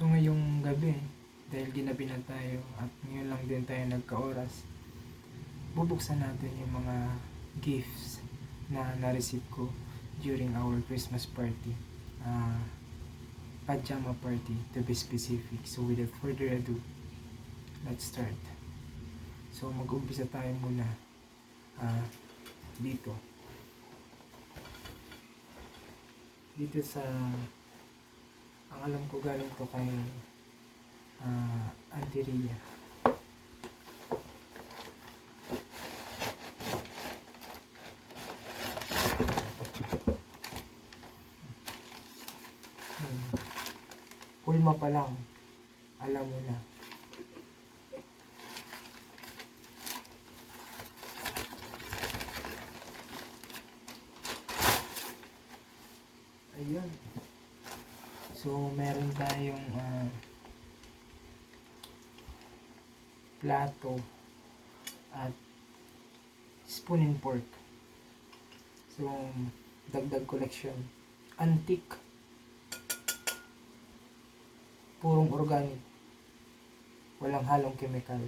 So ngayong gabi, dahil ginabi na tayo at ngayon lang din tayo nagka-oras, bubuksan natin yung mga gifts na na-receive ko during our Christmas party. Pajama party to be specific. So without further ado, let's start. So mag-umpisa tayo muna dito. Dito sa, ang alam ko galing to kay Auntie Rhea. Pulma pa lang, alam mo na. Ayun. So, meron tayong plato at spoon and fork. So, dagdag collection. Antique. Purong organic. Walang halong chemical.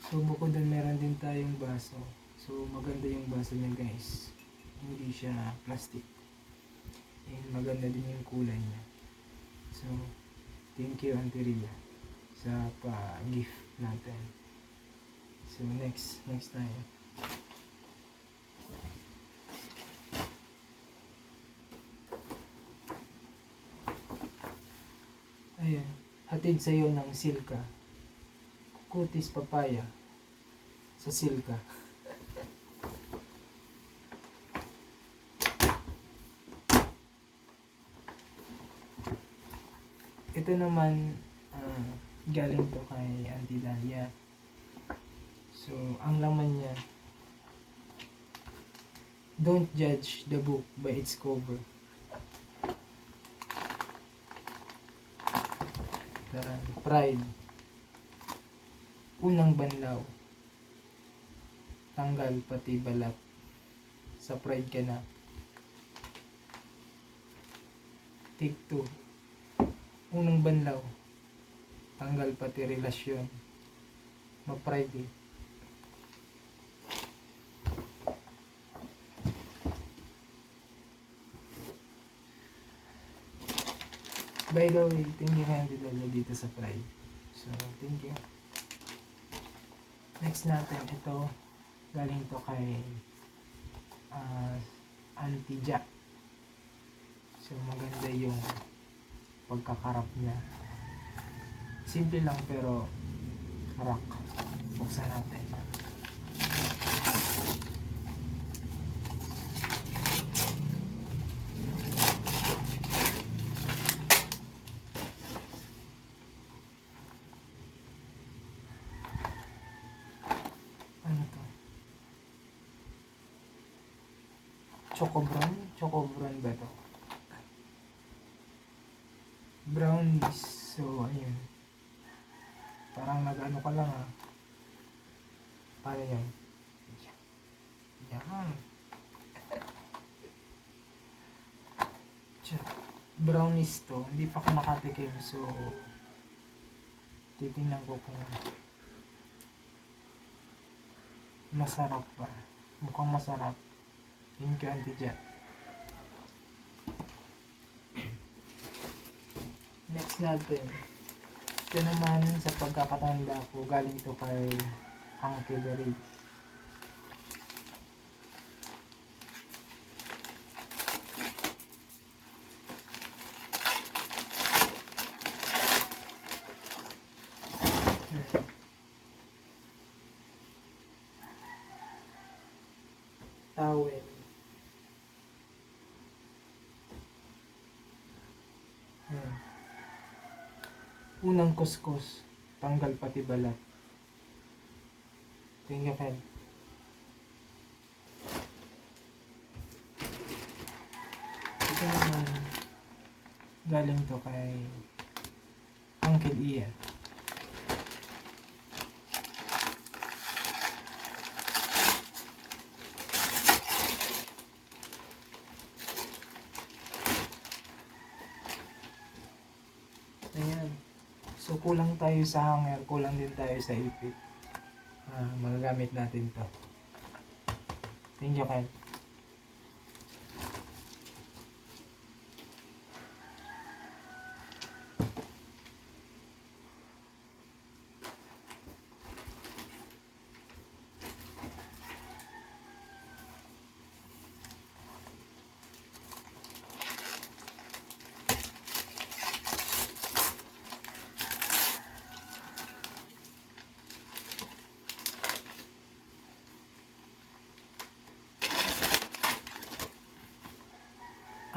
So, bukod doon meron din tayong baso. So, maganda yung baso niya guys. Hindi siya plastic. And maganda din yung kulay niya. So, thank you Auntie Rhea sa pa-gift natin. So, next tayo. Ayan. Hatid sa'yo ng Silka. Kutis papaya sa Silka. Ito naman galing to kay Auntie Dahlia. So, ang laman niya, don't judge the book by its cover. Pride. Unang banlaw. Tanggal pati balat. Sa pride ka na. Take 2. Unang banlaw. Tanggal pati relasyon. Ma-pride eh. By the way, thank you Auntie Dahlia dito sa pride. So, thank you. Next natin, ito galing to kay Auntie Jack. So, maganda yung pagkakarap niya. Simple lang pero karak. Buksan natin. Ano to? Choco brown? Choco brown ba to? Brownies. So, ayun. Parang nag-ano ka lang Paano yan? Yan. Brownies to. Hindi pa ako makatikim. So, titingnan ko kung masarap pa. Mukhang masarap. Thank you Auntie Jack. Next natin. Ito naman sa pagkakatanda ko, galing to kay Uncle Derek. Towel. Unang kuskus, tanggal pati balat. Thank you, Ken. Ito naman, galing to kay Uncle Ian. Ayan. So kulang tayo sa hanger, kulang din tayo sa ipit. Magagamit natin to. Thank you, Ken.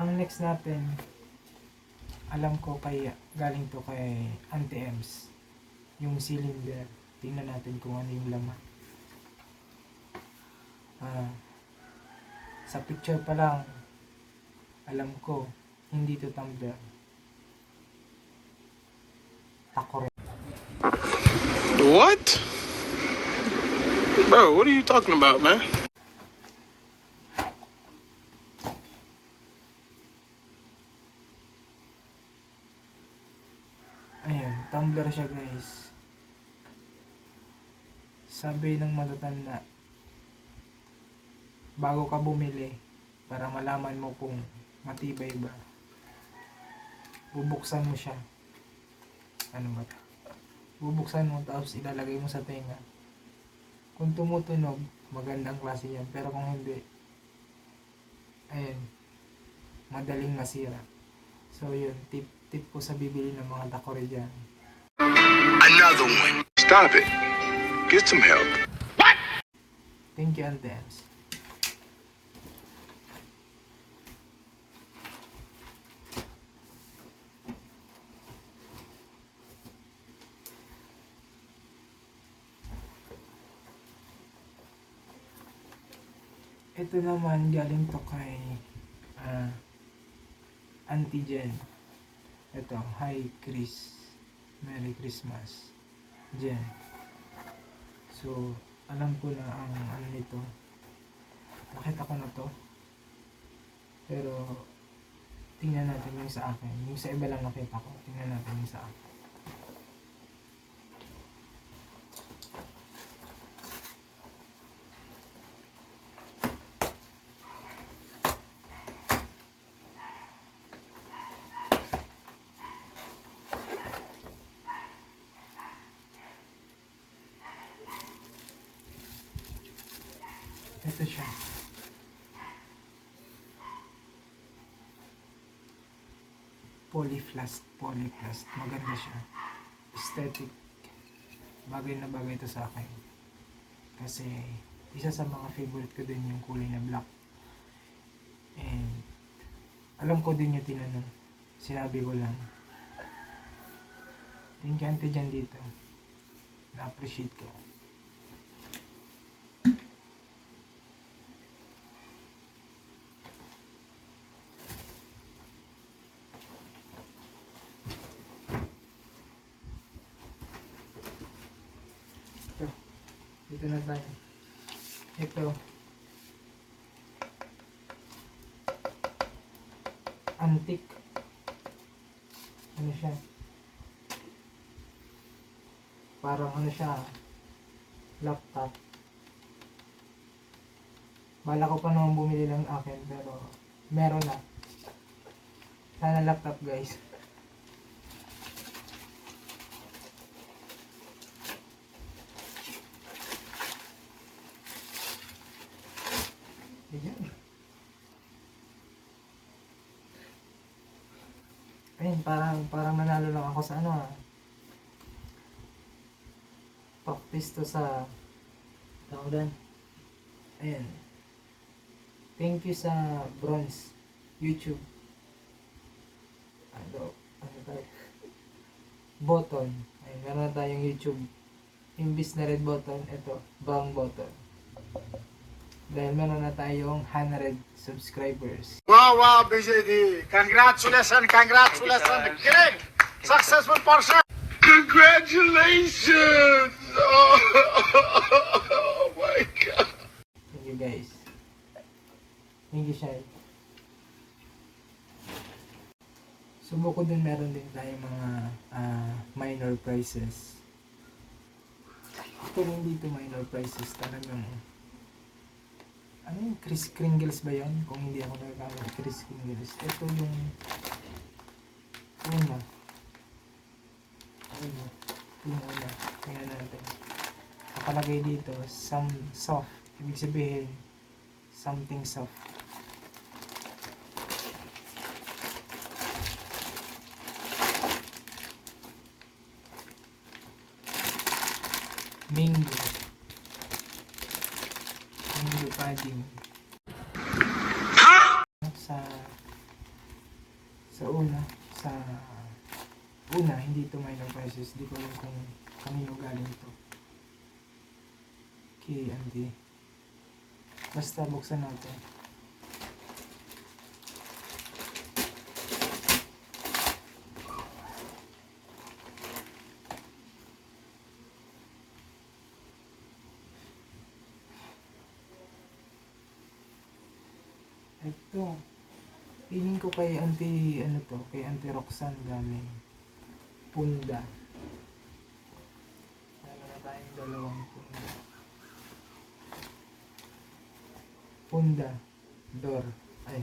Ang next natin, alam ko galing to kay Auntie Ems. Yung cylinder. Tingnan natin kung ano yung laman. Sa picture pa lang, alam ko, hindi to tumbler. Takore. What? Bro, what are you talking about, man? Ayan, tumbler siya guys. Sabi ng matatanda, bago ka bumili, para malaman mo kung matibay ba, bubuksan mo siya. Ano ba? Bubuksan mo tapos ilalagay mo sa tenga. Kung tumutunog, magandang klase yan. Pero kung hindi, ayan, madaling masira. So yun, tip ko sa bibili ng mga takore dyan. Another one. Stop it. Get some help. What? Thank you, Auntie Ems. Ito naman galing to kay Auntie Jen. Ito, hi Chris. Merry Christmas. Jen. So, alam ko na ang ano nito. Nakita ko na to. Pero, tingnan natin yung sa akin. Yung sa iba lang nakita ko. Tingnan natin yung sa akin. Ito siya. Polyplast. Maganda siya. Aesthetic. Bagay na bagay ito sa akin. Kasi, isa sa mga favorite ko din yung kulay na black. And, alam ko din yung tinanong. Sinabi ko lang. Thank you, Auntie dyan dito. Na-appreciate ko. Dito na tayo. Ito. Antique. Ano siya? Parang ano siya? Laptop. Bala ko pa naman bumili ng akin pero meron na. Sana laptop guys. Ayan. Ayun, parang nanalo lang ako sa ano practice to sa tawagan. Ayan. Thank you sa Bronze YouTube. Ano tayo? Button. Ayun, meron na tayong YouTube. Imbis na red button, ito, brown button. Dahil meron na tayong 100 subscribers. Wow, BJD. Congratulations. Great. Successful person. Congratulations! Oh my God. Thank you guys. Thank you, Shai. Subok ko din meron din tayong mga minor prices. Pero hindi ito minor prices, talagang ano yung Kris Kringles ba yun? Kung hindi ako nagkakamali, Kris Kringles. Ito yung una. Ano? Yung una. Tingnan natin. Nakalagay dito, some soft. Ibig sabihin, something soft. Mango. Mango pudding. Sa una, hindi ito minor prices. Di ko alam kung kanino galing ito. K&D. Basta buksan natin. Ito. Feeling ko kay kay Auntie Roxanne galing. Punda. Meron na tayong dalawang punda. Punda. Door. Ay,